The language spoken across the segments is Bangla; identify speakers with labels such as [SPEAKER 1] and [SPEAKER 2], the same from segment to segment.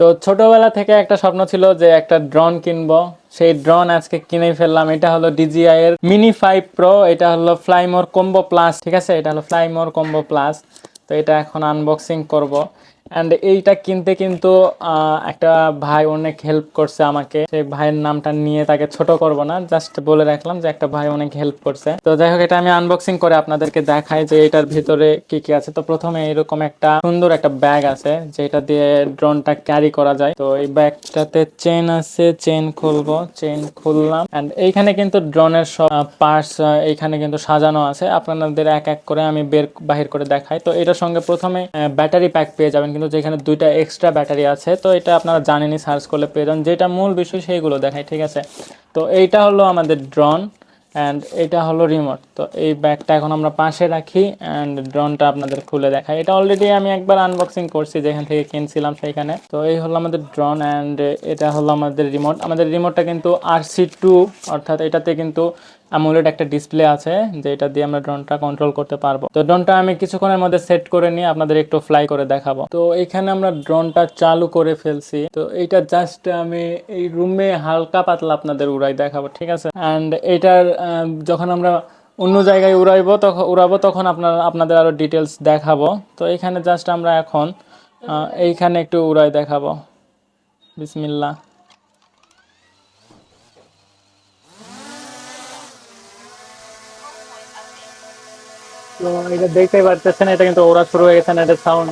[SPEAKER 1] তো ছোটবেলা থেকে একটা স্বপ্ন ছিল যে একটা ড্রোন কিনবো, সেই ড্রোন আজকে কিনে ফেললাম। এটা হলো DJI এর মিনি 5 প্রো, এটা হলো ফ্লাইমোর কম্বো প্লাস, ঠিক আছে, এটা হলো ফ্লাইমোর কম্বো প্লাস। তো এটা এখন আনবক্সিং করব। অ্যান্ড এইটা কিনতে কিন্তু একটা ভাই অনেক হেল্প করছে আমাকে, সেই ভাইয়ের নামটা নিয়ে তাকে ছোট করব না, জাস্ট বলে রাখলাম যে একটা ভাই অনেক হেল্প করছে। তো যাই হোক, এটা আমি আনবক্সিং করে আপনাদেরকে দেখাই যে এটার ভিতরে কি কি আছে। তো প্রথমে এরকম একটা সুন্দর একটা ব্যাগ আছে যেটা দিয়ে ড্রোনটা ক্যারি করা যায়। তো এই ব্যাগটাতে চেন আছে, চেন খুলবো, চেন খুললাম। এন্ড এইখানে কিন্তু ড্রোনের সব পার্টস এইখানে কিন্তু সাজানো আছে, আপনাদের এক এক করে আমি বাহির করে দেখাই। তো এটার সঙ্গে প্রথমে ব্যাটারি প্যাক পেয়ে যাবেন, কিন্তু যেখানে দুইটা এক্সট্রা ব্যাটারি আছে, তো এটা আপনারা জানেনই, সার্চ করলে পেয়ে যাবেন। যেটা মূল বিষয় সেইগুলো দেখাই, ঠিক আছে। তো এইটা হলো আমাদের ড্রোন অ্যান্ড এটা হলো রিমোট। তো এই ব্যাগটা এখন আমরা পাশে রাখি অ্যান্ড ড্রোনটা আপনাদের খুলে দেখাই। এটা অলরেডি আমি একবার আনবক্সিং করছি যেখান থেকে কিনছিলাম সেইখানে। তো এই হলো আমাদের ড্রোন অ্যান্ড এটা হলো আমাদের রিমোট। আমাদের রিমোটটা কিন্তু RC2, অর্থাৎ এটাতে কিন্তু অ্যামোলেড একটা ডিসপ্লে আছে যেটা দিয়ে আমরা ড্রোনটা কন্ট্রোল করতে পারবো। তো ড্রোনটা আমি কিছুক্ষণের মধ্যে সেট করে নিয়ে আপনাদের একটু ফ্লাই করে দেখাবো। তো এখানে আমরা ড্রোনটা চালু করে ফেলছি। তো এইটা জাস্ট আমি এই রুমে হালকা পাতলা আপনাদের উড়াই দেখাবো, ঠিক আছে। অ্যান্ড এটার যখন আমরা অন্য জায়গায় উড়াবো তখন আপনাদের আরো ডিটেলস দেখাবো। তো এখানে জাস্ট আমরা এখন এইখানে একটু উড়াই দেখাবো। বিসমিল্লাহ। তো এটা দেখতেই পারতেছেন, এটা কিন্তু ওড়া শুরু হয়ে গেছে, না এটা সাউন্ড।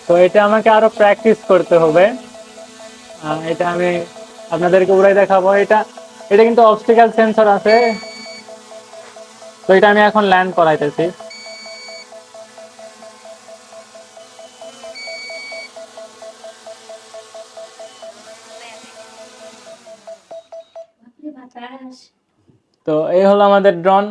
[SPEAKER 1] তো এটা আমাকে আরো প্র্যাকটিস করতে হবে। এটা আমি আপনাদেরকে উড়াই দেখাবো। এটা এটা কিন্তু অবস্টিক্যাল সেন্সর আছে। তো এটা আমি এখন ল্যান্ড করাইতেছি। তো এই হলো আমাদের ড্রোন।